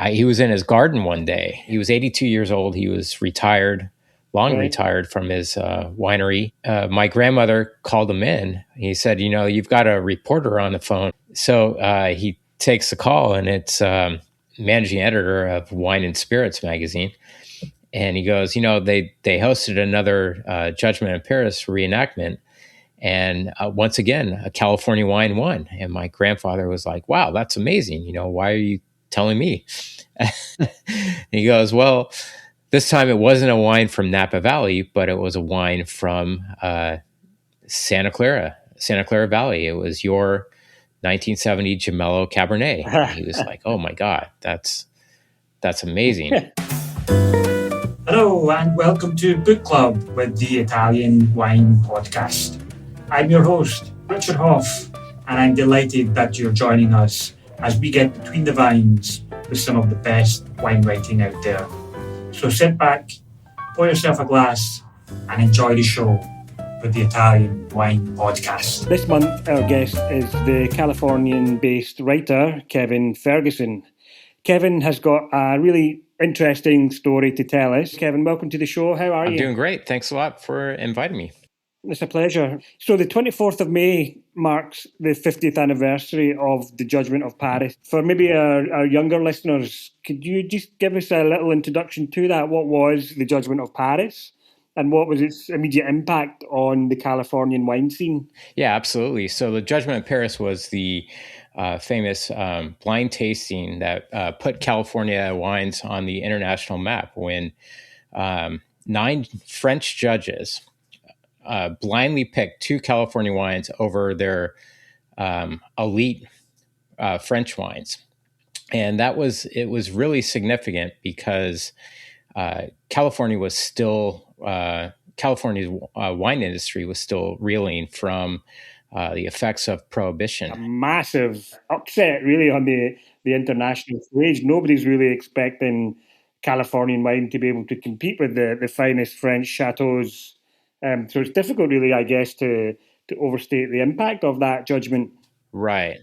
he was in his garden one day. He was 82 years old. He was retired, long Right. retired from his winery. My grandmother called him in. He said, you've got a reporter on the phone. So he takes the call, and it's managing editor of Wine and Spirits magazine. And he goes, they hosted another Judgement of Paris reenactment. And once again, a California wine won. And my grandfather was like, wow, that's amazing. Why are you telling me? He goes, well, this time it wasn't a wine from Napa Valley, but it was a wine from Santa Clara Valley. It was your 1970 Gemello Cabernet. And he was like, oh my God, that's amazing. Hello and welcome to Bookclub with the Italian Wine Podcast. I'm your host, Richard Hough, and I'm delighted that you're joining us as we get between the vines with some of the best wine writing out there. So sit back, pour yourself a glass, and enjoy the show with the Italian Wine Podcast. This month, our guest is the Californian-based writer, Kevin Ferguson. Kevin has got a really interesting story to tell us. Kevin, welcome to the show. How are you? I'm doing great. Thanks a lot for inviting me. It's a pleasure. So the 24th of May marks the 50th anniversary of the Judgement of Paris. For maybe our younger listeners, could you just give us a little introduction to that? What was the Judgement of Paris? And what was its immediate impact on the Californian wine scene? Yeah, absolutely. So the Judgement of Paris was the famous blind tasting that put California wines on the international map when 9 French judges blindly picked 2 California wines over their elite French wines. And it was really significant because California's wine industry was still reeling from the effects of Prohibition. A massive upset, really, on the international stage. Nobody's really expecting Californian wine to be able to compete with the finest French chateaus. So it's difficult, really, I guess, to overstate the impact of that judgment. Right.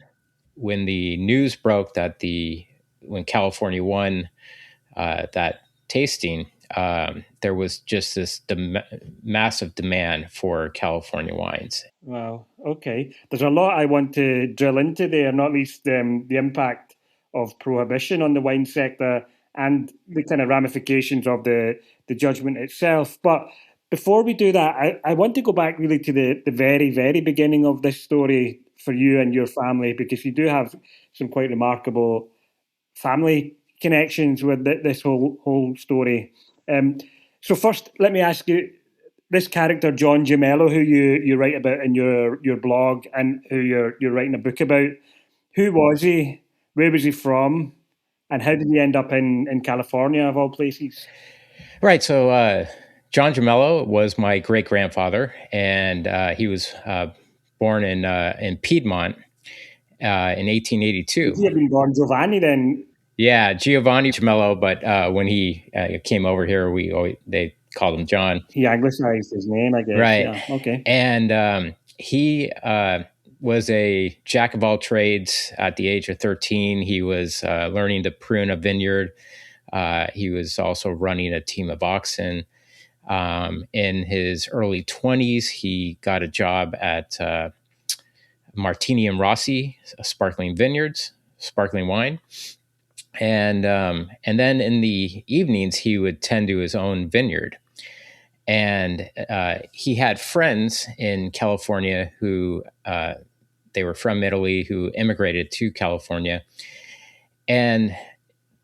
When the news broke that when California won that tasting, there was just this massive demand for California wines. Wow. Okay. There's a lot I want to drill into there, not least the impact of Prohibition on the wine sector and the kind of ramifications of the judgment itself. But before we do that, I want to go back really to the very, very beginning of this story for you and your family, because you do have some quite remarkable family connections with this whole story. So first, let me ask you, this character, John Gemello, who you write about in your blog and who you're writing a book about, who was he? Where was he from? And how did he end up in California, of all places? Right. So John Gemello was my great-grandfather, and he was born in Piedmont in 1882. He had been born Giovanni then. Yeah, Giovanni Gemello, but when he came over here, they called him John. He anglicized his name, I guess. Right. Yeah. Okay. And he was a jack of all trades at the age of 13. He was learning to prune a vineyard. He was also running a team of oxen. In his early 20s, he got a job at Martini and Rossi, sparkling vineyards, sparkling wine. And then in the evenings, he would tend to his own vineyard. And he had friends in California who they were from Italy, who immigrated to California. And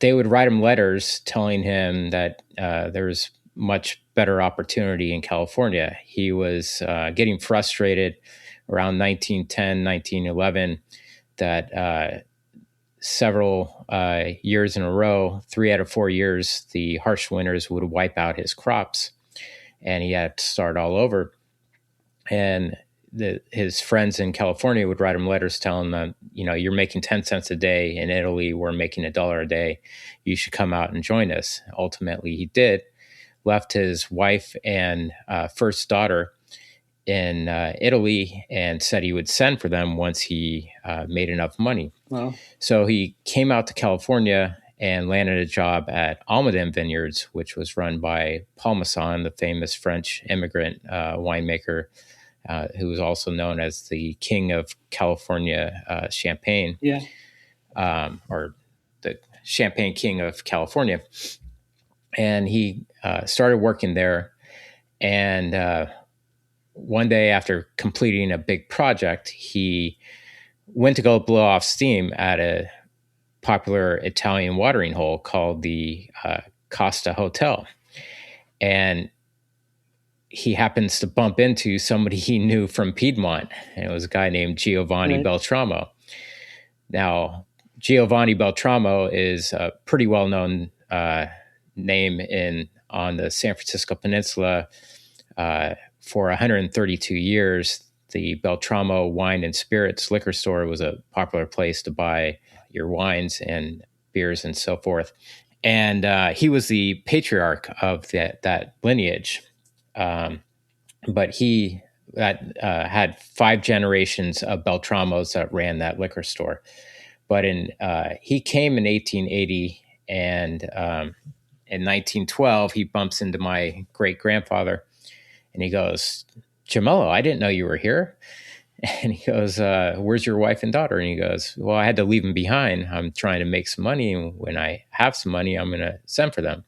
they would write him letters telling him that there was much better opportunity in California. He was getting frustrated around 1910, 1911, that several years in a row, 3 out of 4 years, the harsh winters would wipe out his crops, and he had to start all over. And his friends in California would write him letters telling them, you're making 10 cents a day. In Italy, we're making $1 a day. You should come out and join us. Ultimately, he did, left his wife and first daughter in Italy, and said he would send for them once he made enough money. Wow. So he came out to California and landed a job at Almaden Vineyards, which was run by Paul Masson, the famous French immigrant winemaker, who was also known as the King of California Champagne, or the Champagne King of California. And he started working there. And one day after completing a big project, he went to go blow off steam at a popular Italian watering hole called the Costa Hotel. And he happens to bump into somebody he knew from Piedmont, and it was a guy named Giovanni Beltramo. Now, Giovanni Beltramo is a pretty well-known name on the San Francisco Peninsula. For 132 years, the Beltramo Wine and Spirits liquor store was a popular place to buy your wines and beers and so forth. And he was the patriarch of that lineage. But he had 5 generations of Beltramos that ran that liquor store. But he came in 1880, and in 1912, he bumps into my great-grandfather, and he goes, "Gemello, I didn't know you were here." And he goes, "Where's your wife and daughter?" And he goes, "Well, I had to leave them behind. I'm trying to make some money, and when I have some money, I'm going to send for them."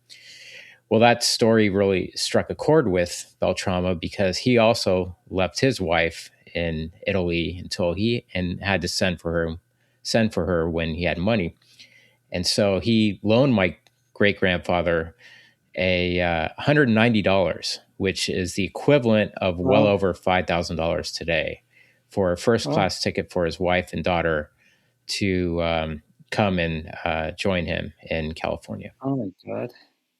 Well, that story really struck a chord with Beltramo, because he also left his wife in Italy and had to send for her when he had money. And so he loaned my great-grandfather $190, which is the equivalent of well over $5,000 today, for a first-class ticket for his wife and daughter to come and join him in California. Oh, my God.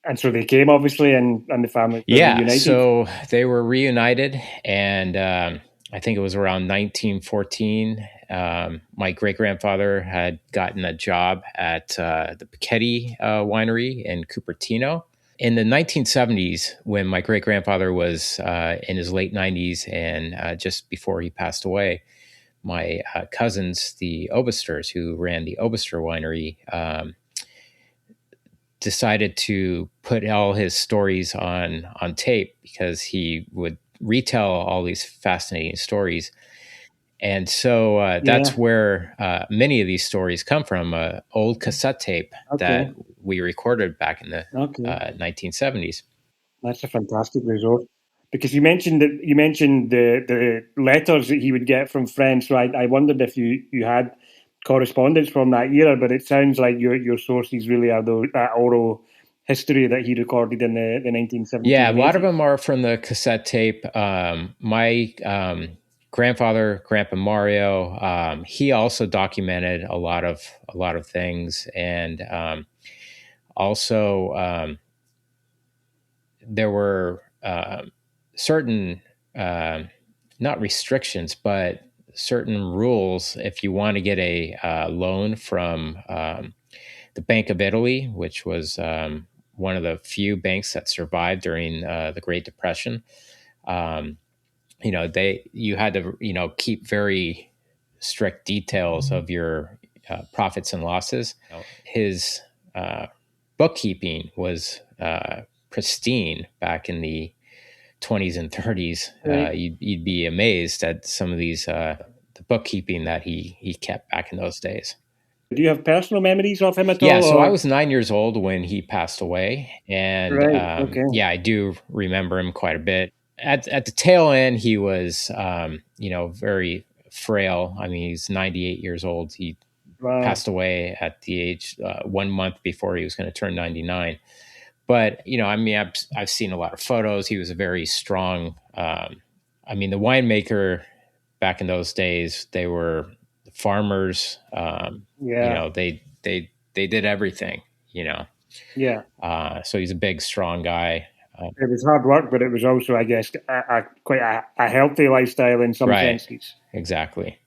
And so they came, obviously, and the family were reunited? So they were reunited, and I think it was around 1914. My great-grandfather had gotten a job at the Piketty Winery in Cupertino. In the 1970s, when my great-grandfather was in his late 90s and just before he passed away, my cousins, the Obisters, who ran the Obister Winery, decided to put all his stories on tape, because he would retell all these fascinating stories. And so that's where many of these stories come from, old cassette tape that we recorded back in the 1970s. That's a fantastic resource. Because you mentioned the letters that he would get from friends. So I wondered if you had correspondence from that era, but it sounds like your sources really are that oral history that he recorded in the 1970s. Yeah, a lot of them are from the cassette tape. My grandfather, Grandpa Mario, he also documented a lot of things, and also there were certain not restrictions, but certain rules if you want to get a loan from the Bank of Italy, which was one of the few banks that survived during the Great Depression. You had to keep very strict details of your profits and losses. His bookkeeping was pristine back in the 20s and 30s. You'd be amazed at some of these the bookkeeping that he kept back in those days. Do you have personal memories of him at all? Yeah, so I was 9 years old when he passed away, and I do remember him quite a bit. At the tail end, he was very frail. I mean, he's 98 years old. He passed away at the age 1 month before he was going to turn 99. But I've seen a lot of photos. He was a very strong. The winemaker back in those days, they were farmers. They did everything. So he's a big, strong guy. It was hard work, but it was also, I guess, quite a healthy lifestyle in some senses. Exactly.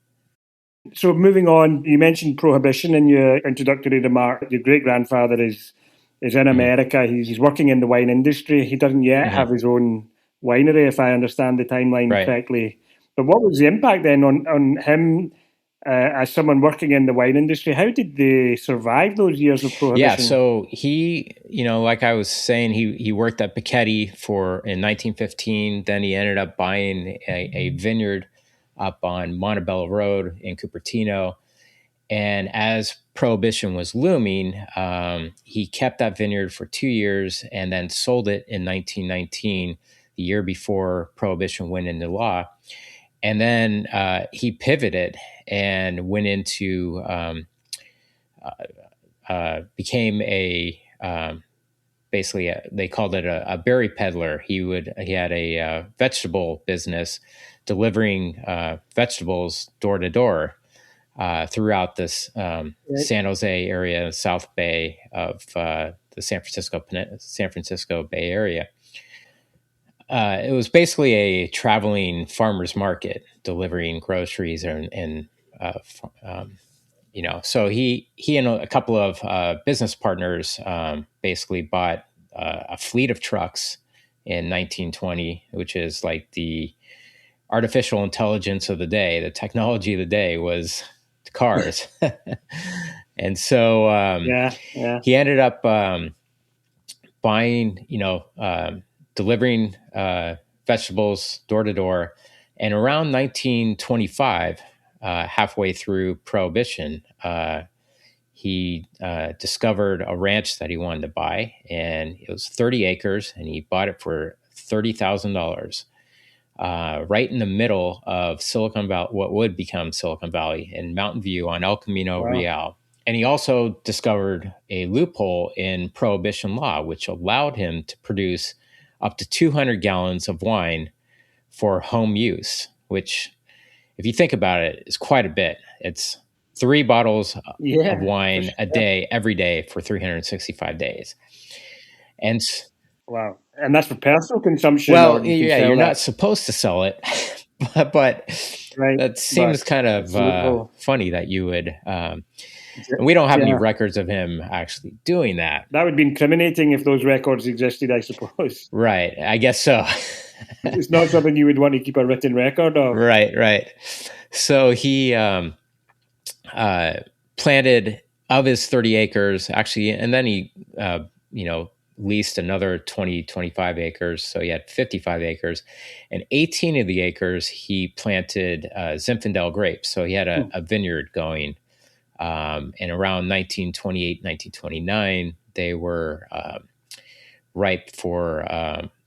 So moving on, you mentioned Prohibition in your introductory remark. Your great-grandfather is in America. He's working in the wine industry. He doesn't yet have his own winery, if I understand the timeline correctly. But what was the impact then on him as someone working in the wine industry, how did they survive those years of prohibition? Yeah, so he, like I was saying, he worked at Piketty in 1915. Then he ended up buying a vineyard up on Monte Bello Road in Cupertino. And as Prohibition was looming, he kept that vineyard for 2 years and then sold it in 1919, the year before Prohibition went into law. And then he pivoted and went into became basically they called it a berry peddler. He had a vegetable business delivering vegetables door to door throughout this San Jose area, South Bay of the San Francisco Bay Area. It was basically a traveling farmer's market delivering groceries and so he and a couple of business partners basically bought a fleet of trucks in 1920, which is like the artificial intelligence of the day. The technology of the day was cars. And so he ended up buying, delivering vegetables door to door. And around 1925, halfway through Prohibition, he discovered a ranch that he wanted to buy, and it was 30 acres, and he bought it for $30,000, right in the middle of Silicon Valley, what would become Silicon Valley, in Mountain View on El Camino Real. And he also discovered a loophole in Prohibition law, which allowed him to produce up to 200 gallons of wine for home use, which, if you think about it, is quite a bit. It's 3 bottles of wine a day, every day for 365 days. And wow. And that's for personal consumption? Well, you're not supposed to sell it, but that seems kind of funny that you would. And we don't have any records of him actually doing that. That would be incriminating if those records existed, I suppose. Right. I guess so. It's not something you would want to keep a written record of. Right. So he planted of his 30 acres, actually, and then he, leased another 20, 25 acres. So he had 55 acres. And 18 of the acres, he planted Zinfandel grapes. So he had a vineyard going. And around 1928, 1929, they were ripe for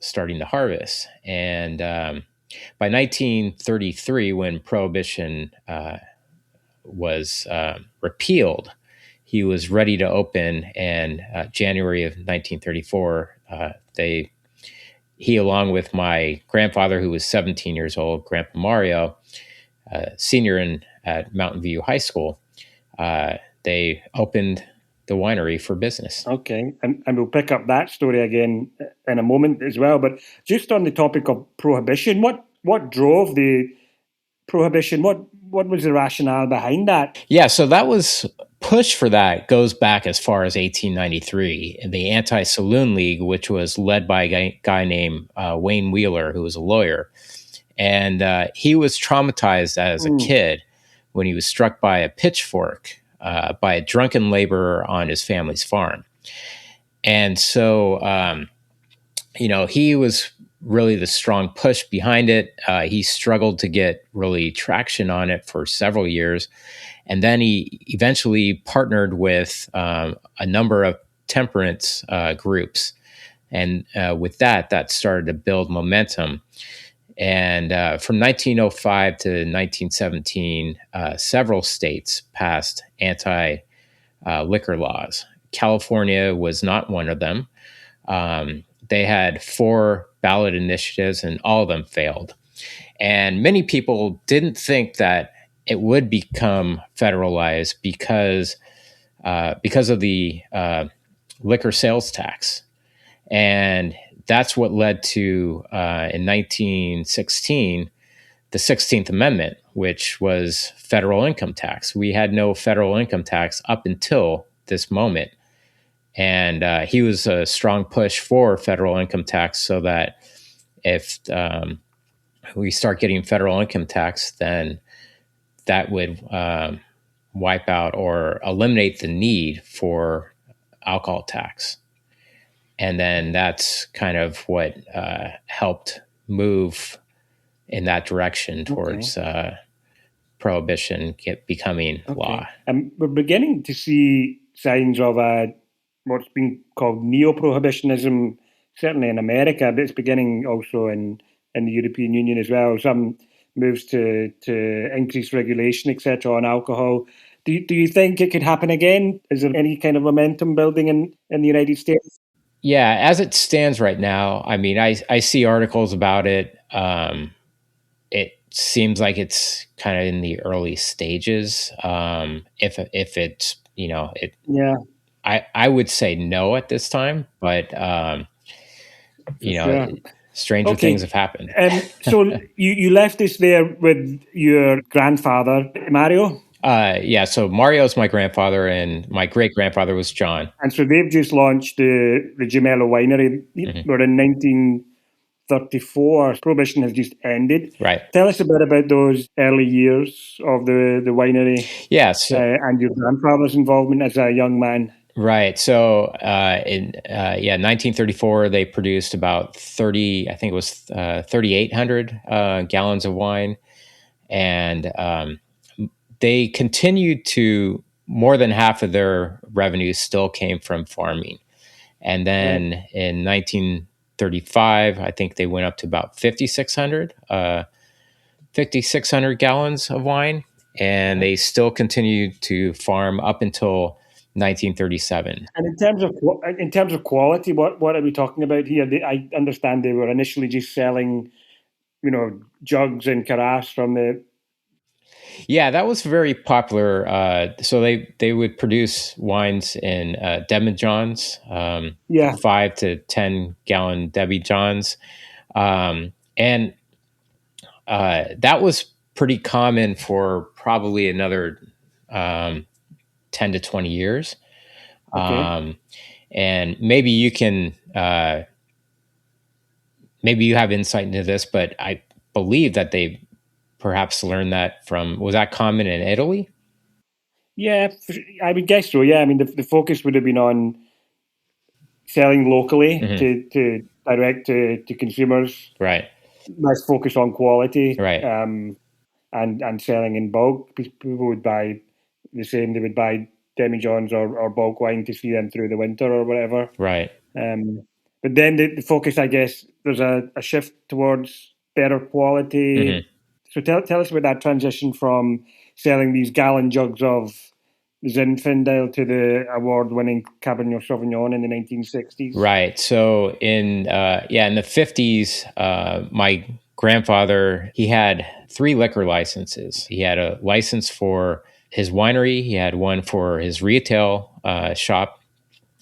starting to harvest. And by 1933, when Prohibition was repealed, he was ready to open. And January of 1934, he, along with my grandfather, who was 17 years old, Grandpa Mario, senior at Mountain View High School, they opened the winery for business. Okay, and we'll pick up that story again in a moment as well. But just on the topic of Prohibition, what drove the Prohibition? What was the rationale behind that? Yeah, so that was push for that goes back as far as 1893. The Anti-Saloon League, which was led by a guy named Wayne Wheeler, who was a lawyer, and he was traumatized as a kid when he was struck by a pitchfork by a drunken laborer on his family's farm. And so, he was really the strong push behind it. He struggled to get really traction on it for several years. And then he eventually partnered with a number of temperance groups. And with that started to build momentum. And from 1905 to 1917, several states passed anti-liquor laws. California was not one of them. They had 4 ballot initiatives, and all of them failed. And many people didn't think that it would become federalized because of the liquor sales tax. And that's what led to, in 1916, the 16th Amendment, which was federal income tax. We had no federal income tax up until this moment. And he was a strong push for federal income tax so that if we start getting federal income tax, then that would wipe out or eliminate the need for alcohol tax. And then that's kind of what helped move in that direction towards prohibition becoming law. And we're beginning to see signs of what's been called neo-prohibitionism, certainly in America, but it's beginning also in the European Union as well. Some moves to increase regulation, etc., on alcohol. Do you think it could happen again? Is there any kind of momentum building in the United States? Yeah, as it stands right now, I mean, I see articles about it. It seems like it's kind of in the early stages. If it's, I would say no at this time, but stranger things have happened. So you left us there with your grandfather, Mario? So Mario's my grandfather, and my great-grandfather was John. And so they've just launched the Gemello Winery. We're in 1934. Prohibition has just ended. Right. Tell us a bit about those early years of the winery. Yes. And your grandfather's involvement as a young man. Right. So in 1934, they produced about 3,800 gallons of wine. And they continued to, more than half of their revenues still came from farming. And then in 1935, I think they went up to about 5,600 gallons of wine. And they still continued to farm up until 1937. And in terms of quality, what are we talking about here? I understand they were initially just selling, jugs and carafes from the. Yeah, that was very popular. So they would produce wines in demijohns, 5 to 10 gallon demijohns, and that was pretty common for probably another 10 to 20 years. And maybe you can, maybe you have insight into this, but I believe that they perhaps learned that was that common in Italy? Yeah, I would guess so. Yeah, I mean, the focus would have been on selling locally to direct to consumers. Right. Less focus on quality. Right. And selling in bulk. People would buy the same. They would buy demijohns or bulk wine to see them through the winter or whatever. Right. But then the focus, I guess, there's a shift towards better quality. So tell us about that transition from selling these gallon jugs of Zinfandel to the award-winning Cabernet Sauvignon in the 1960s. Right. So in the 50s, my grandfather, he had 3 liquor licenses. He had a license for his winery. He had one for his retail shop,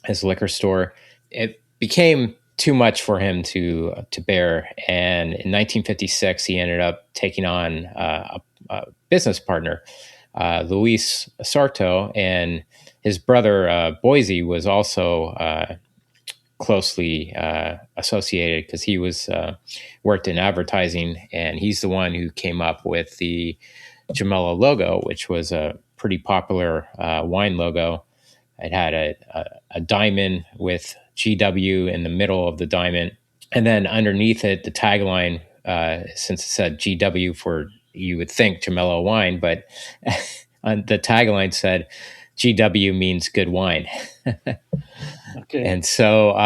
his liquor store. It became too much for him to bear. And in 1956, he ended up taking on a business partner, Luis Sarto, and his brother, Boise, was also closely associated because he was worked in advertising, and he's the one who came up with the Gemello logo, which was a pretty popular wine logo. It had a diamond with GW in the middle of the diamond. And then underneath it, the tagline, since it said GW for, you would think Gemello wine, but the tagline said GW means good wine. And so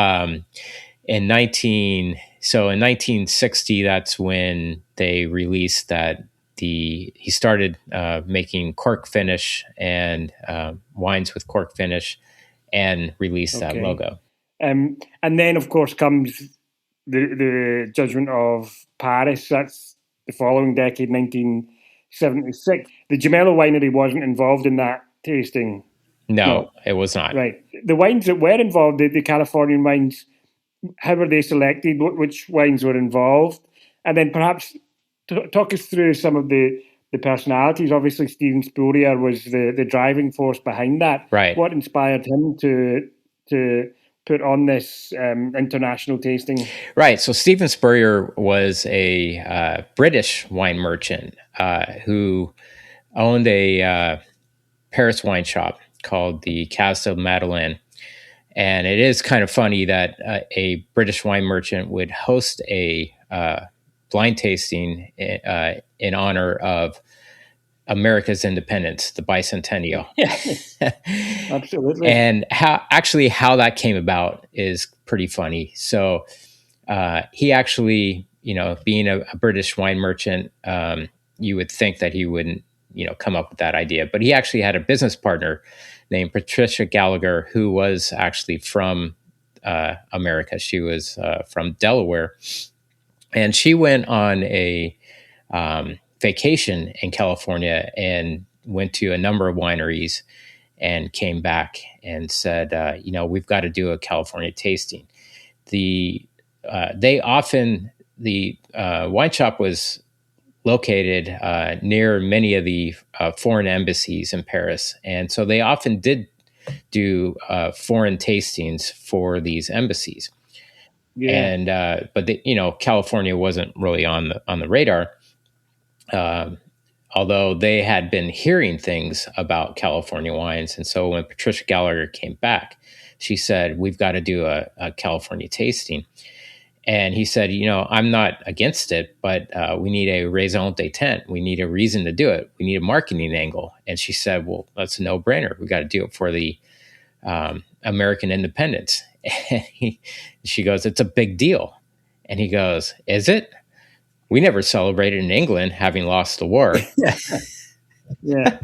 in 1960, that's when they released that he started making cork finish and wines with cork finish and released that logo. And then, of course, comes the Judgement of Paris. That's the following decade, 1976. The Gemello Winery wasn't involved in that tasting. No, it was not. Right. The wines that were involved, the Californian wines, how were they selected? Which wines were involved? And then perhaps talk us through some of the personalities. Obviously, Stephen Spurrier was the driving force behind that. Right. What inspired him to put on this international tasting? Right. So Stephen Spurrier was a British wine merchant who owned a Paris wine shop called the Casa Madeleine. And it is kind of funny that a British wine merchant would host a blind tasting in honor of America's independence, the bicentennial. Absolutely. And how that came about is pretty funny. So he actually, being a British wine merchant, you would think that he wouldn't, come up with that idea. But he actually had a business partner named Patricia Gallagher, who was actually from America. She was from Delaware. And she went on a vacation in California and went to a number of wineries and came back and said, we've got to do a California tasting. The wine shop was located near many of the foreign embassies in Paris. And so they often did do foreign tastings for these embassies. Yeah. And but California wasn't really on the radar, although they had been hearing things about California wines. And so when Patricia Gallagher came back, she said, "We've got to do a California tasting." And he said, "I'm not against it, but we need a raison d'etre. We need a reason to do it. We need a marketing angle." And she said, "Well, that's a no-brainer. We got to do it for the American independence." And she goes, "It's a big deal." And he goes, "Is it? We never celebrated in England having lost the war." Yeah.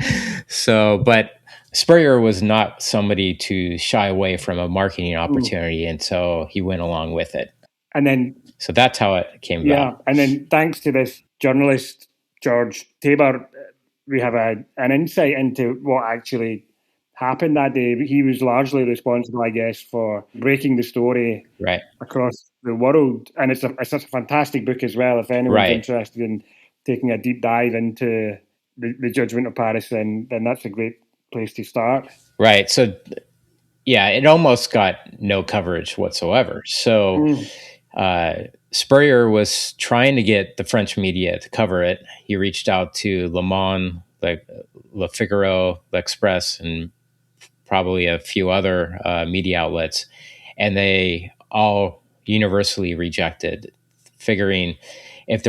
So, but Spurrier was not somebody to shy away from a marketing opportunity, and so he went along with it. And then, so that's how it came about. Yeah, and then thanks to this journalist, George Tabor, we have an insight into what actually happened that day. He was largely responsible, I guess, for breaking the story across the world. And it's such a fantastic book as well. If anyone's interested in taking a deep dive into the Judgement of Paris, then that's a great place to start. Right. So, yeah, it almost got no coverage whatsoever. So Spurrier was trying to get the French media to cover it. He reached out to Le Monde, Le Figaro, L'Express, and probably a few other media outlets, and they all universally rejected, figuring if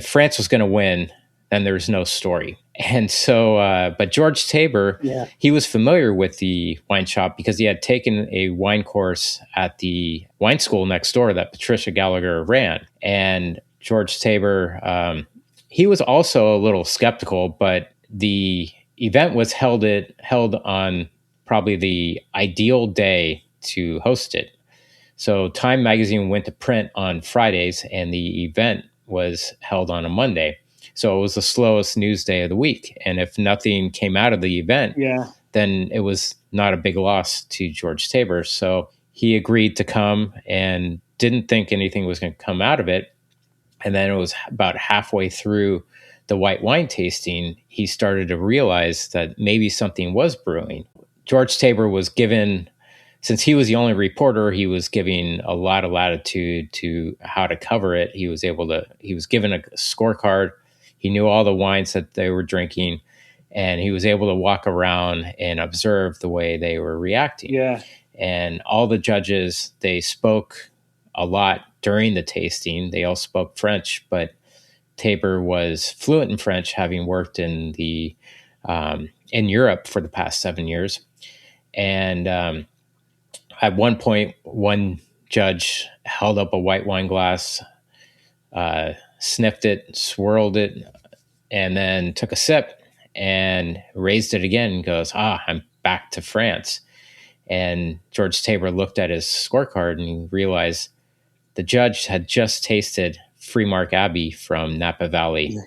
France was going to win, then there's no story. And so, but George Tabor, he was familiar with the wine shop because he had taken a wine course at the wine school next door that Patricia Gallagher ran. And George Tabor, he was also a little skeptical, but the event was held on probably the ideal day to host it. So Time magazine went to print on Fridays, and the event was held on a Monday. So it was the slowest news day of the week. And if nothing came out of the event, then it was not a big loss to George Tabor. So he agreed to come and didn't think anything was going to come out of it. And then it was about halfway through the white wine tasting, he started to realize that maybe something was brewing. George Tabor was given, since he was the only reporter, he was giving a lot of latitude to how to cover it. He was given a scorecard. He knew all the wines that they were drinking, and he was able to walk around and observe the way they were reacting. Yeah. And all the judges, they spoke a lot during the tasting. They all spoke French, but Tabor was fluent in French, having worked in Europe for the past 7 years. And at one point, one judge held up a white wine glass, sniffed it, swirled it, and then took a sip and raised it again and goes, "I'm back to France." And George Tabor looked at his scorecard and he realized the judge had just tasted Freemark Abbey from Napa Valley.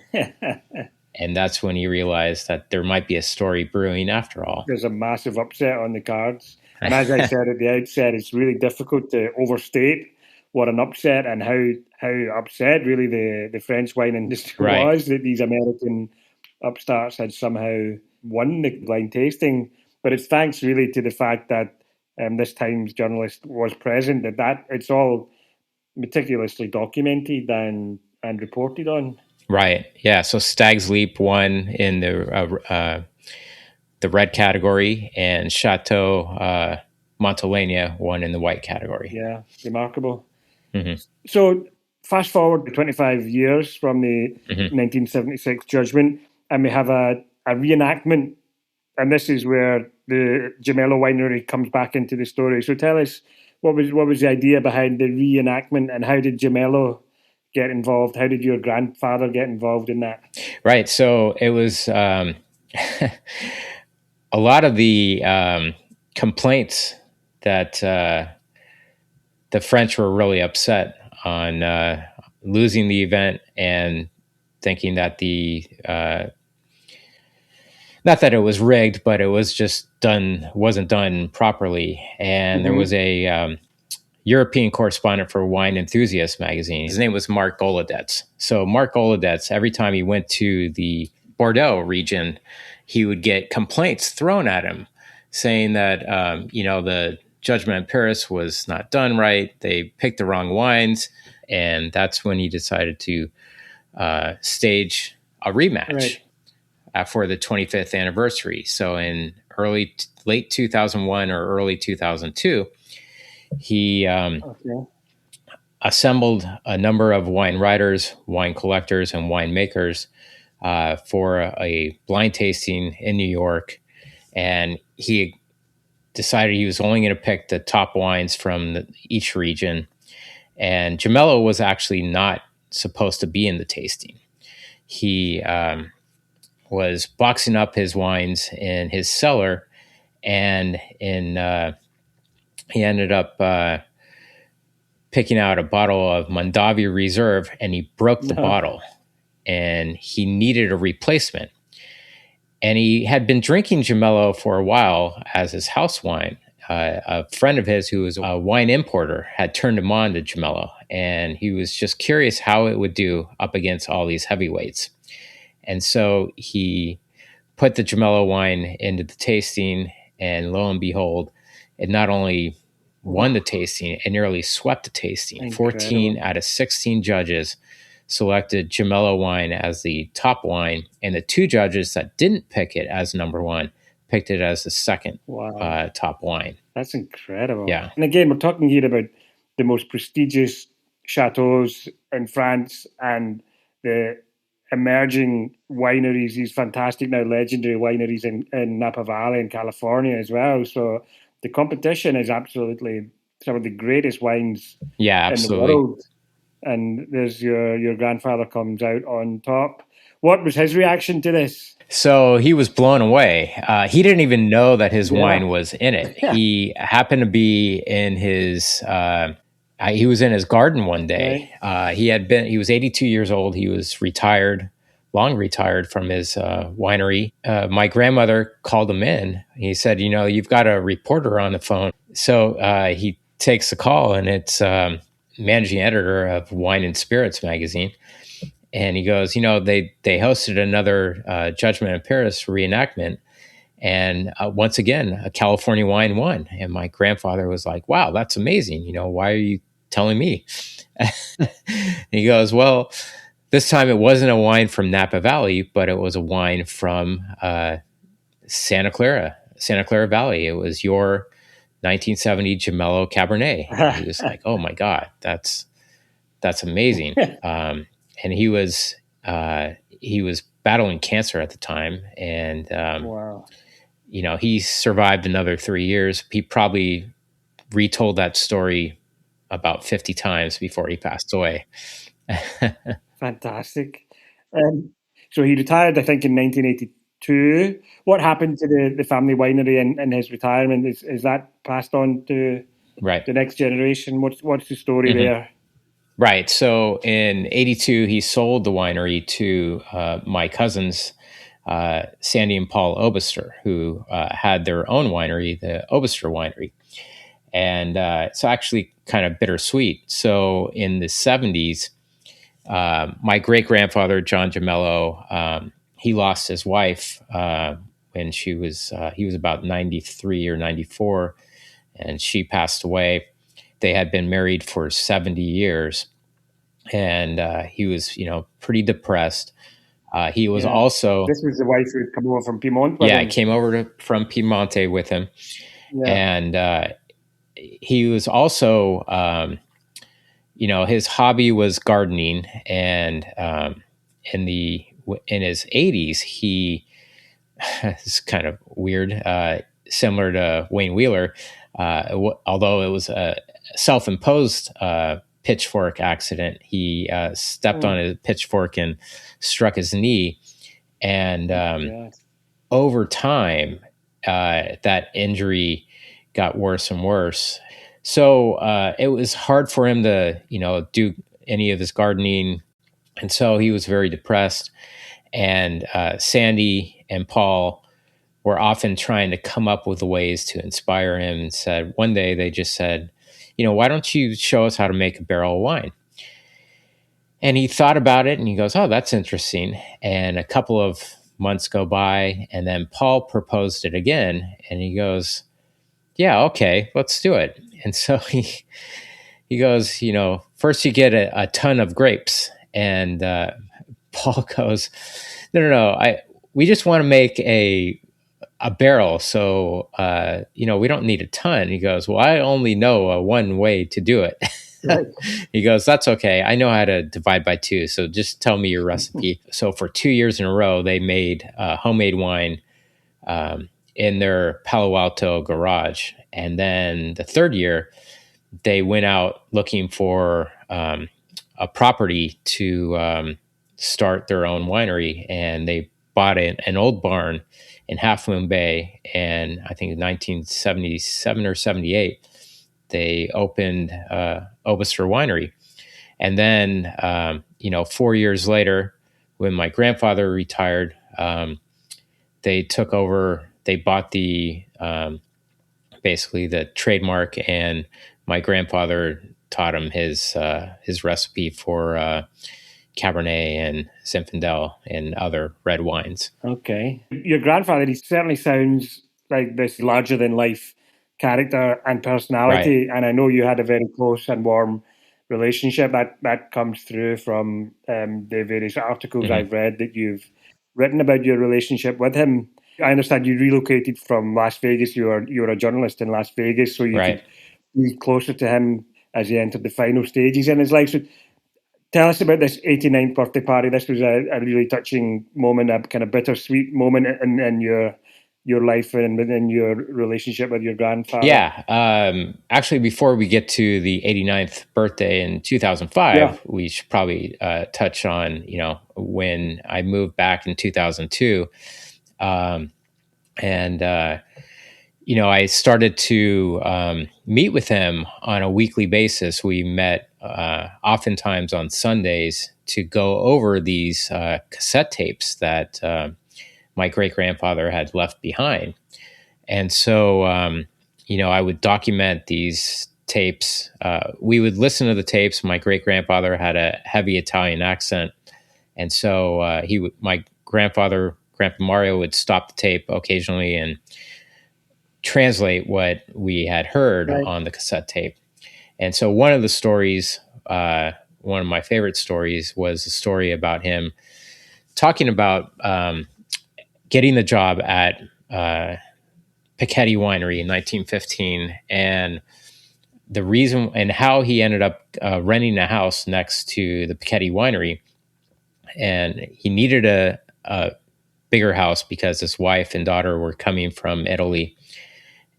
And that's when he realized that there might be a story brewing after all. There's a massive upset on the cards. And as I said at the outset, it's really difficult to overstate what an upset and how upset really the French wine industry was that these American upstarts had somehow won the blind tasting. But it's thanks really to the fact that this Times journalist was present, that it's all meticulously documented and reported on. Right. Yeah. So Stag's Leap won in the red category, and Chateau Montelena won in the white category. Yeah, remarkable. Mm-hmm. So fast forward to 25 years from the 1976 judgment, and we have a reenactment, and this is where the Gemello Winery comes back into the story. So tell us, what was the idea behind the reenactment, and how did Gemello get involved? How did your grandfather get involved in that? Right. So it was a lot of the complaints that the French were really upset on losing the event and thinking that not that it was rigged, but it was just wasn't done properly. And there was a European correspondent for Wine Enthusiast magazine. His name was Mark Golodetz. So Mark Golodetz, every time he went to the Bordeaux region, he would get complaints thrown at him saying that, the Judgement of Paris was not done right. They picked the wrong wines. And that's when he decided to stage a rematch for the 25th anniversary. So in late 2001 or early 2002, he assembled a number of wine writers, wine collectors, and winemakers for a blind tasting in New York. And he decided he was only going to pick the top wines from each region. And Gemello was actually not supposed to be in the tasting. He was boxing up his wines in his cellar, and he ended up picking out a bottle of Mondavi Reserve, and he broke the bottle, and he needed a replacement. And he had been drinking Gemello for a while as his house wine. A friend of his who was a wine importer had turned him on to Gemello, and he was just curious how it would do up against all these heavyweights. And so he put the Gemello wine into the tasting, and lo and behold, it not only won the tasting, it nearly swept the tasting. Incredible. 14 out of 16 judges selected Gemello wine as the top wine, and the two judges that didn't pick it as number one picked it as the second top wine. That's incredible. Yeah. And again, we're talking here about the most prestigious chateaus in France and the emerging wineries, these fantastic, now legendary wineries in Napa Valley in California as well. So the competition is absolutely some of the greatest wines in the world. And there's your grandfather comes out on top. What was his reaction to this? So he was blown away. He didn't even know that his wine was in it. He happened to be in his... he was in his garden one day. He was 82 years old. He was long retired from his winery. My grandmother called him in. He said, you've got a reporter on the phone. So he takes the call, and it's managing editor of Wine and Spirits magazine. And he goes, they hosted another Judgement of Paris reenactment. And once again, a California wine won. And my grandfather was like, wow, that's amazing. Why are you telling me? He goes, well, this time it wasn't a wine from Napa Valley, but it was a wine from Santa Clara Valley. It was your 1970 Gemello Cabernet. He was like, oh my God, that's amazing. And he was battling cancer at the time. And, he survived another 3 years. He probably retold that story about 50 times before he passed away. Fantastic. So he retired, I think, in 1982. What happened to the family winery in his retirement? Is that passed on to the next generation? What's the story there? Right. So in 82, he sold the winery to my cousins, Sandy and Paul Obister, who had their own winery, the Obister Winery. And it's actually kind of bittersweet. So in the 70s, my great-grandfather, John Gemello, he lost his wife when he was about 93 or 94, and she passed away. They had been married for 70 years. and he was, pretty depressed. He was also, this was the wife who had come over from Piedmont with him. came over from Piemonte with him. Yeah. And he was also, his hobby was gardening. And in his 80s, he, it's kind of weird, similar to Wayne Wheeler, although it was a self-imposed pitchfork accident. He stepped on a pitchfork and struck his knee. And over time, that injury got worse and worse. So it was hard for him to, do any of his gardening. And so he was very depressed. And Sandy and Paul were often trying to come up with ways to inspire him, and said, one day they just said, why don't you show us how to make a barrel of wine? And he thought about it and he goes, oh, that's interesting. And a couple of months go by, and then Paul proposed it again. And he goes, yeah, okay, let's do it. And so he goes, first you get a ton of grapes. And Paul goes, no, we just want to make a barrel. So, we don't need a ton. He goes, well, I only know one way to do it. Right. He goes, that's okay. I know how to divide by 2. So just tell me your recipe. So for 2 years in a row, they made homemade wine in their Palo Alto garage. And then the third year, they went out looking for a property to start their own winery. And they bought an old barn in Half Moon Bay. And I think in 1977 or 78, they opened Obister Winery. And then, 4 years later, when my grandfather retired, they took over, they bought basically the trademark, and my grandfather taught him his recipe for Cabernet and Zinfandel and other red wines. Okay. Your grandfather, he certainly sounds like this larger than life character and personality. Right. And I know you had a very close and warm relationship that comes through from the various articles I've read that you've written about your relationship with him. I understand you relocated from Las Vegas. You were a journalist in Las Vegas, so you could be closer to him as he entered the final stages in his life. So tell us about this 89th birthday party. This was a really touching moment, a kind of bittersweet moment in your life and within your relationship with your grandfather. Yeah. Actually, before we get to the 89th birthday in 2005, we should probably touch on, when I moved back in 2002. I started to meet with him on a weekly basis. We met oftentimes on Sundays to go over these cassette tapes that my great-grandfather had left behind. And so, I would document these tapes. We would listen to the tapes. My great-grandfather had a heavy Italian accent. And so my Grandpa Mario would stop the tape occasionally and translate what we had heard on the cassette tape. And so one of the stories, one of my favorite stories, was a story about him talking about getting the job at Piketty Winery in 1915, and the reason and how he ended up renting a house next to the Piketty Winery. And he needed a bigger house because his wife and daughter were coming from Italy.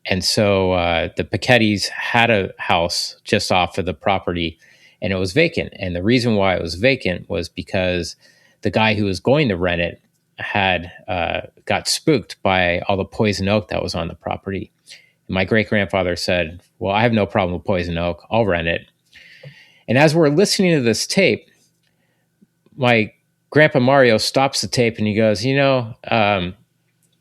And so the Pikettys had a house just off of the property, and it was vacant. And the reason why it was vacant was because the guy who was going to rent it had got spooked by all the poison oak that was on the property. And my great-grandfather said, well, I have no problem with poison oak. I'll rent it. And as we're listening to this tape, my Grandpa Mario stops the tape and he goes,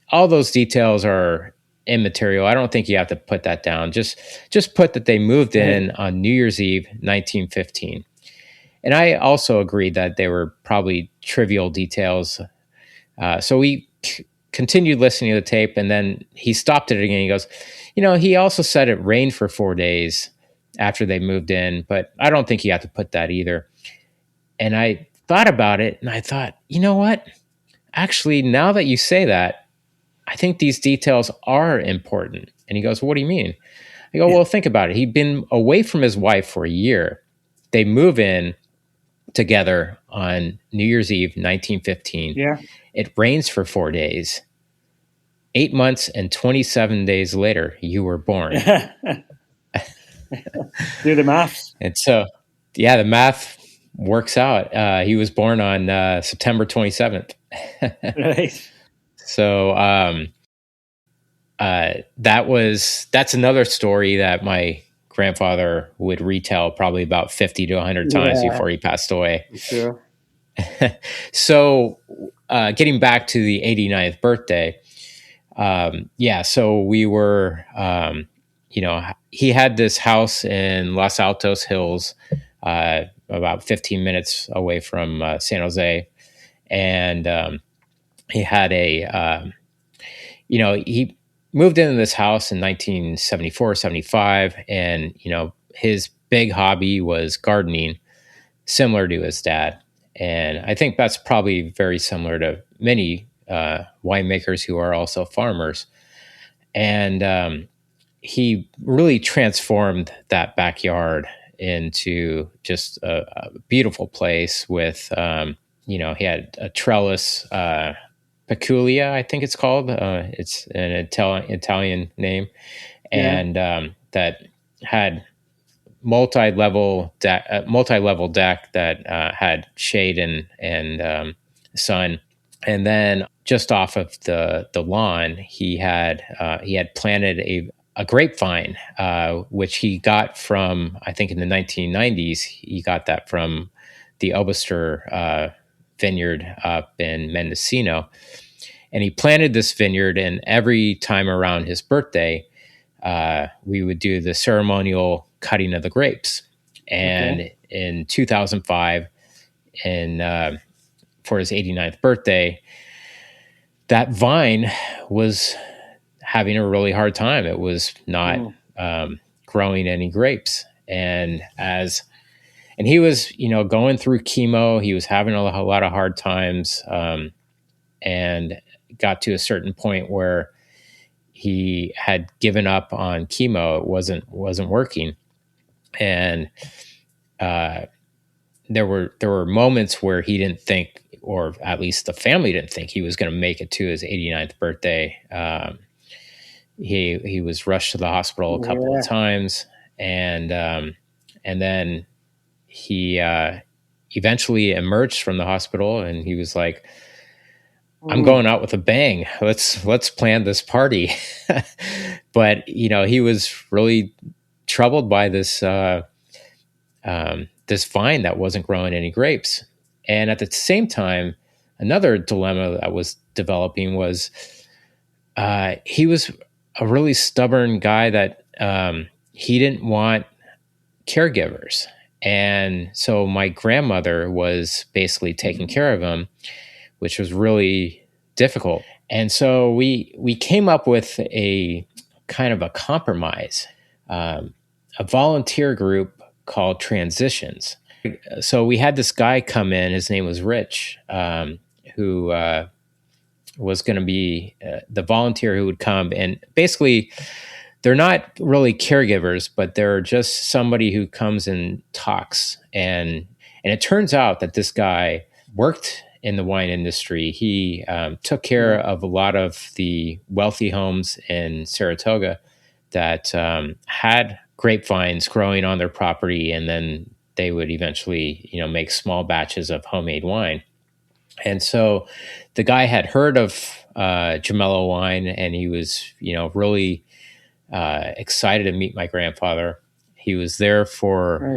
all those details are immaterial. I don't think you have to put that down. Just put that they moved in on New Year's Eve, 1915. And I also agreed that they were probably trivial details. So we continued listening to the tape, and then he stopped it again. He goes, he also said it rained for 4 days after they moved in, but I don't think you have to put that either. And I thought about it and I thought, you know what? Actually, now that you say that, I think these details are important. And he goes, what do you mean? I go, well, think about it. He'd been away from his wife for a year. They move in together on New Year's Eve, 1915. Yeah. It rains for 4 days. 8 months and 27 days later, you were born. Do the maths. And so, yeah, the math works out. He was born on September 27th. Right. So that's another story that my grandfather would retell probably about 50 to 100 times before he passed away. Sure. So getting back to the 89th birthday, so we were, he had this house in Los Altos Hills, about 15 minutes away from San Jose. And he had he moved into this house in 1974, 75. And, his big hobby was gardening, similar to his dad. And I think that's probably very similar to many winemakers who are also farmers. And he really transformed that backyard into just a beautiful place with, he had a trellis, Peculia, I think it's called. It's an Italian name. And that had multi-level deck that had shade and sun. And then just off of the lawn, he had planted a grapevine, which he got from, I think in the 1990s, he got that from the Oberster vineyard up in Mendocino. And he planted this vineyard, and every time around his birthday, we would do the ceremonial cutting of the grapes. And in 2005, for his 89th birthday, that vine was having a really hard time. It was not growing any grapes. And he was, going through chemo, he was having a lot of hard times, and got to a certain point where he had given up on chemo. It wasn't working. And there were moments where he didn't think, or at least the family didn't think, he was going to make it to his 89th birthday. He was rushed to the hospital a couple of times, and then he eventually emerged from the hospital, and he was like, I'm going out with a bang. Let's plan this party. But, he was really troubled by this this vine that wasn't growing any grapes. And at the same time, another dilemma that was developing was he was a really stubborn guy that he didn't want caregivers. And so my grandmother was basically taking care of him, which was really difficult. And so we came up with a kind of a compromise, a volunteer group called Transitions. So we had this guy come in, his name was Rich, who was going to be the volunteer who would come. And basically, they're not really caregivers, but they're just somebody who comes and talks. And it turns out that this guy worked in the wine industry. He took care of a lot of the wealthy homes in Saratoga that had grapevines growing on their property, and then they would eventually, make small batches of homemade wine. And so the guy had heard of Gemello wine, and he was, really excited to meet my grandfather. He was there for,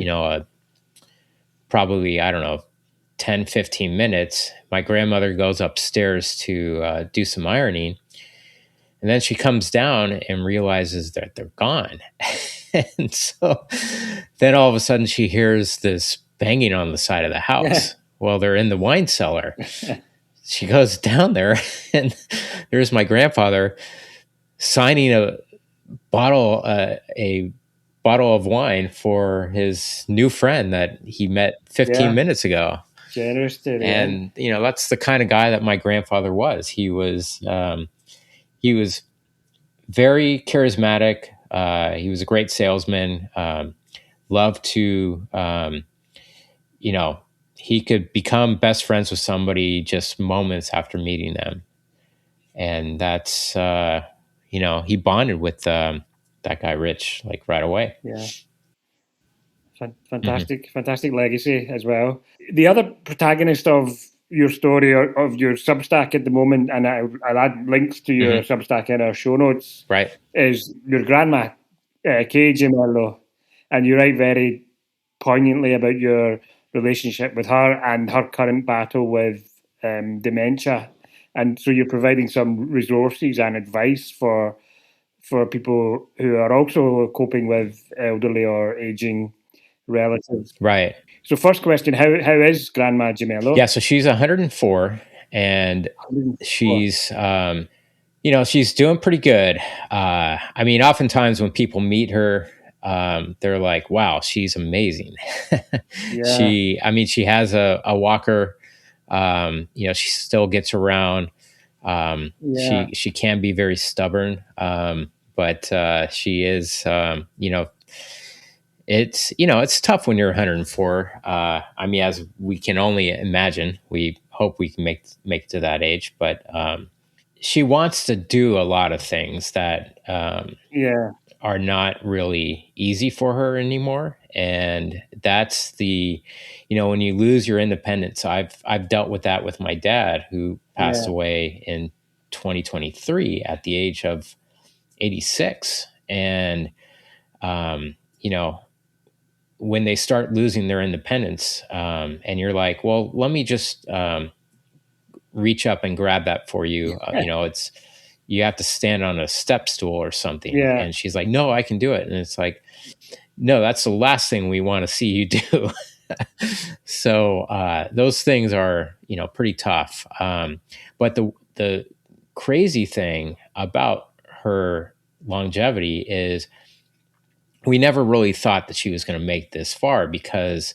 probably, 10, 15 minutes. My grandmother goes upstairs to do some ironing. And then she comes down and realizes that they're gone. And so then all of a sudden she hears this banging on the side of the house. Well, they're in the wine cellar. She goes down there, and there's my grandfather signing a bottle of wine for his new friend that he met 15 minutes ago. Generous to the end. And, you know, that's the kind of guy that my grandfather was. He was very charismatic. He was a great salesman. Loved to, you know, he could become best friends with somebody just moments after meeting them. And that's, you know, he bonded with that guy, Rich, like right away. Yeah. Fantastic legacy as well. The other protagonist of your story, or of your Substack at the moment, and I'll add links to your Substack in our show notes, right, is your grandma, Kay Gemello. And you write very poignantly about your relationship with her and her current battle with dementia. And so you're providing some resources and advice for people who are also coping with elderly or aging relatives. right. So first question, how is Grandma Gemello? Yeah, so she's 104, and 104. she's, you know, she's doing pretty good. I mean, oftentimes when people meet her, they're like, wow, she's amazing. Yeah. She has a walker. You know, she still gets around. Yeah. She can be very stubborn, but she is, you know, it's tough when you're 104. I mean, as we can only imagine, we hope we can make it to that age, but she wants to do a lot of things that are not really easy for her anymore. And that's the, you know, when you lose your independence, I've dealt with that with my dad, who passed away in 2023 at the age of 86. And, you know, when they start losing their independence, and you're like, well, let me just reach up and grab that for you. You know, you have to stand on a step stool or something. Yeah. And she's like, no, I can do it. And it's like, no, that's the last thing we want to see you do. So those things are, you know, pretty tough. But the crazy thing about her longevity is we never really thought that she was going to make this far, because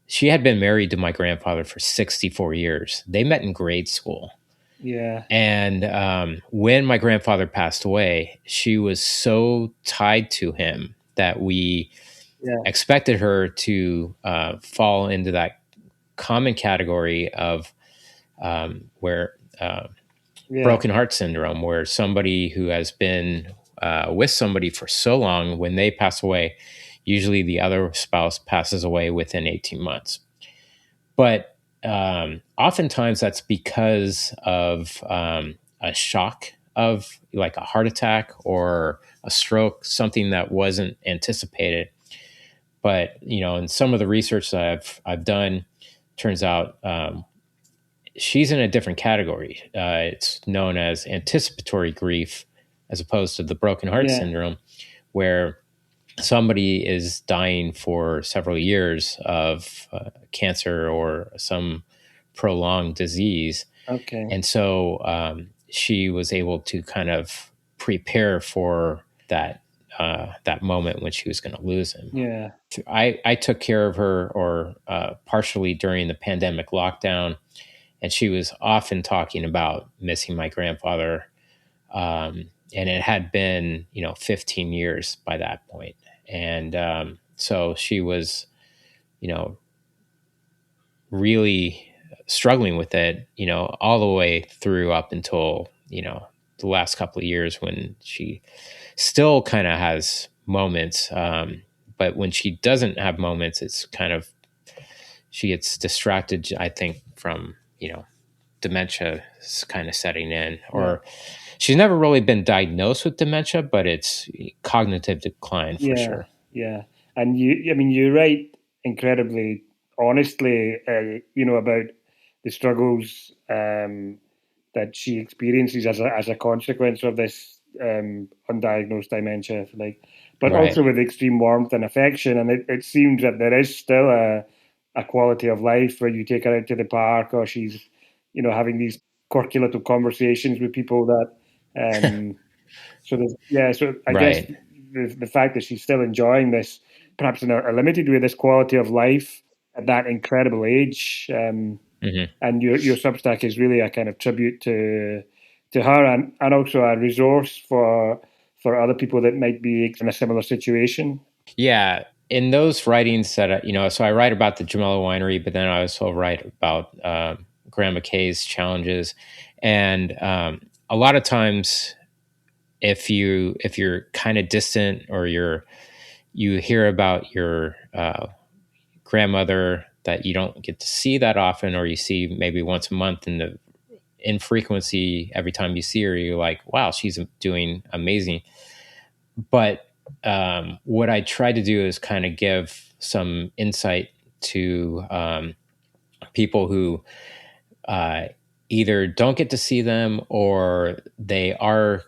she had been married to my grandfather for 64 years. They met in grade school. Yeah. And when my grandfather passed away, she was so tied to him that we expected her to fall into that common category of where broken heart syndrome, where somebody who has been with somebody for so long, when they pass away, usually the other spouse passes away within 18 months. But oftentimes that's because of a shock, of like a heart attack or a stroke, something that wasn't anticipated. But, you know, in some of the research that I've done, turns out she's in a different category. It's known as anticipatory grief, as opposed to the broken heart syndrome, where somebody is dying for several years of cancer or some prolonged disease. Okay. And so she was able to kind of prepare for that moment when she was going to lose him. Yeah. I took care of her, or partially during the pandemic lockdown, and she was often talking about missing my grandfather. And it had been, you know, 15 years by that point. And so she was, you know, really struggling with it, you know, all the way through up until, you know, the last couple of years, when she still kind of has moments. But when she doesn't have moments, it's kind of, she gets distracted, I think, from, you know, dementia is kind of setting in, or she's never really been diagnosed with dementia, but it's cognitive decline for sure. Yeah. And you write incredibly honestly, you know, about the struggles that she experiences as a consequence of this undiagnosed dementia, if you like, but also with extreme warmth and affection. And it seems that there is still a quality of life where you take her out to the park, or she's, you know, having these quirky little conversations with people that, so I guess the fact that she's still enjoying this, perhaps in a limited way, this quality of life, at that incredible age. And your Substack is really a kind of tribute to her, and also a resource for other people that might be in a similar situation. Yeah. In those writings that, so I write about the Gemello Winery, but then I also write about Graham McKay's challenges. And a lot of times, if you're kind of distant, or you hear about your grandmother that you don't get to see that often, or you see maybe once a month, and the infrequency every time you see her, you're like, wow, she's doing amazing. But what I try to do is kind of give some insight to people who either don't get to see them, or they are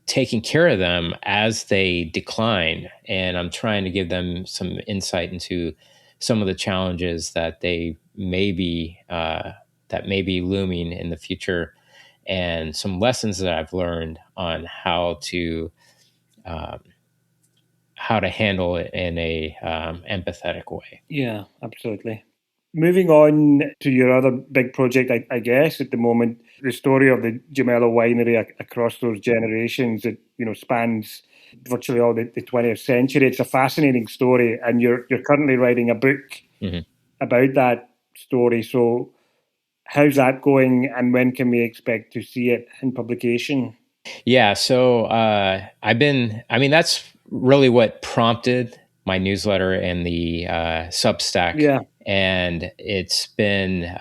taking care of them as they decline. And I'm trying to give them some insight into some of the challenges that they may be looming in the future, and some lessons that I've learned on how to handle it in a empathetic way. Yeah, absolutely. Moving on to your other big project, I guess, at the moment, the story of the Gemello Winery across those generations that, spans virtually all the 20th century. It's a fascinating story, and you're currently writing a book about that story. So how's that going, and when can we expect to see it in publication? Yeah, so that's really what prompted my newsletter and the Substack. Yeah. And it's been,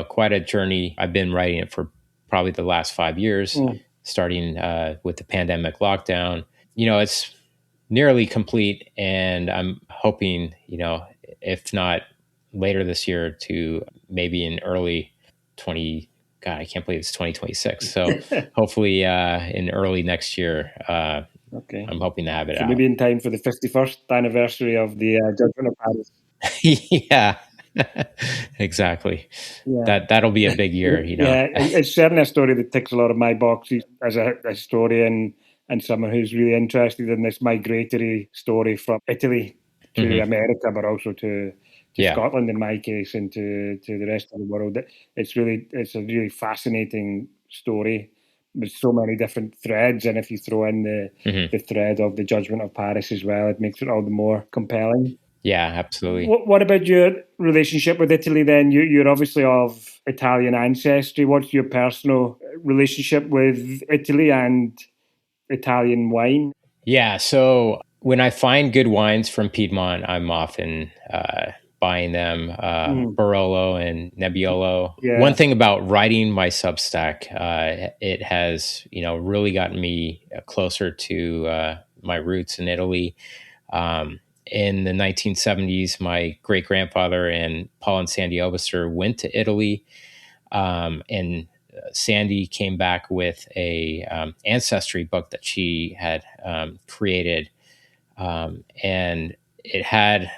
quite a journey. I've been writing it for probably the last 5 years, starting with the pandemic lockdown. It's nearly complete, and I'm hoping, if not later this year, to maybe in early God, I can't believe it's 2026. So hopefully in early next year, okay. I'm hoping to have it so out. Maybe in time for the 51st anniversary of the Judgement of Paris. Yeah, exactly. Yeah. That'll be a big year, Yeah, it's certainly a story that ticks a lot of my boxes as a historian and someone who's really interested in this migratory story from Italy to America, but also to Scotland in my case, and to the rest of the world. It's a really fascinating story with so many different threads, and if you throw in the thread of the Judgement of Paris as well, it makes it all the more compelling. Yeah, absolutely. What about your relationship with Italy then? You're obviously of Italian ancestry. What's your personal relationship with Italy and Italian wine? Yeah, so when I find good wines from Piedmont, I'm often buying them, Barolo and Nebbiolo. Yeah. One thing about writing my Substack, it has, really gotten me closer to my roots in Italy. In the 1970s, my great-grandfather and Paul and Sandy Obister went to Italy, and Sandy came back with a ancestry book that she had created, and it had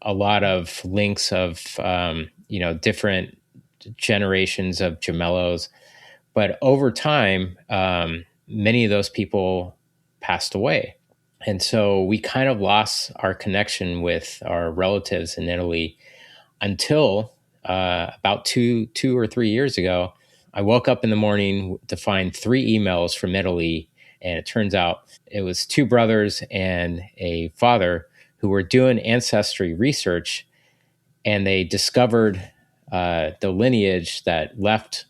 a lot of links of different generations of Gemellos. But over time, many of those people passed away. And so we kind of lost our connection with our relatives in Italy until about two or 3 years ago. I woke up in the morning to find 3 emails from Italy, and it turns out it was 2 brothers and a father who were doing ancestry research, and they discovered the lineage that left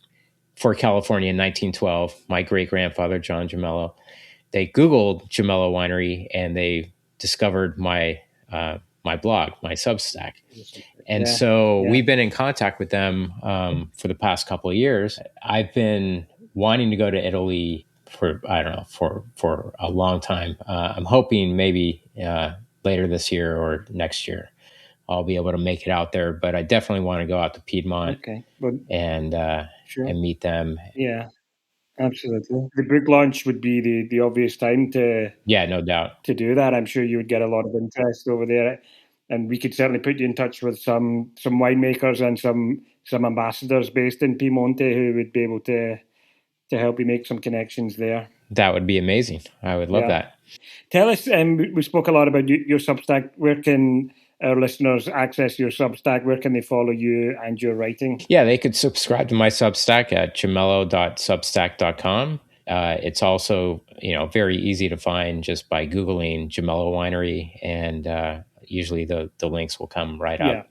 for California in 1912, my great-grandfather, John Gemello. They Googled Gemello Winery, and they discovered my blog, my Substack. And so we've been in contact with them for the past couple of years. I've been wanting to go to Italy for a long time. I'm hoping maybe later this year or next year I'll be able to make it out there. But I definitely want to go out to Piedmont and meet them. Yeah. Absolutely. The book launch would be the obvious time to no doubt, to do that. I'm sure you would get a lot of interest over there, and we could certainly put you in touch with some winemakers and some ambassadors based in Piemonte who would be able to help you make some connections there. That would be amazing. I would love that. Tell us, we spoke a lot about your Substack. Where can our listeners access your Substack? Where can they follow you and your writing? Yeah, they could subscribe to my Substack at gemello.substack.com. It's also, very easy to find just by Googling Gemello Winery, and usually the links will come right up. Yeah,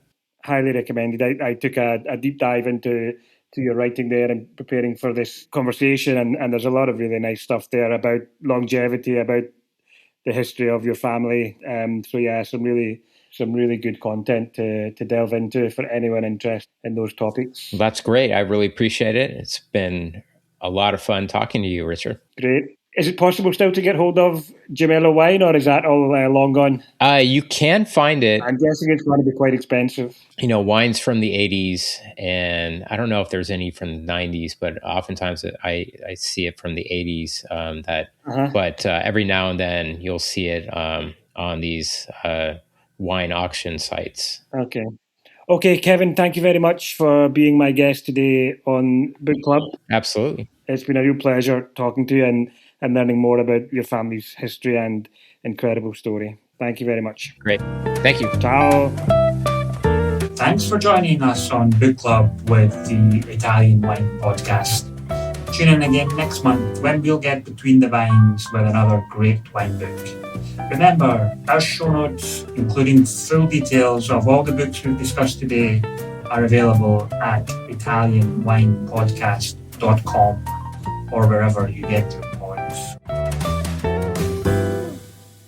highly recommended. I took a deep dive into your writing there and preparing for this conversation, and there's a lot of really nice stuff there about longevity, about the history of your family. So yeah, some really good content to delve into for anyone interested in those topics. That's great. I really appreciate it. It's been a lot of fun talking to you, Richard. Great. Is it possible still to get hold of Gemello wine, or is that all long gone? You can find it. I'm guessing it's going to be quite expensive. Wines from the 80s, and I don't know if there's any from the 90s, but oftentimes I see it from the 80s. But every now and then you'll see it on these wine auction sites. Okay, Kevin, thank you very much for being my guest today on Book Club. Absolutely. It's been a real pleasure talking to you and learning more about your family's history and incredible story. Thank you very much. Great. Thank you. Ciao. Thanks for joining us on Book Club with the Italian Wine Podcast. Tune in again next month when we'll get between the vines with another great wine book. Remember, our show notes, including full details of all the books we've discussed today, are available at italianwinepodcast.com or wherever you get your pods.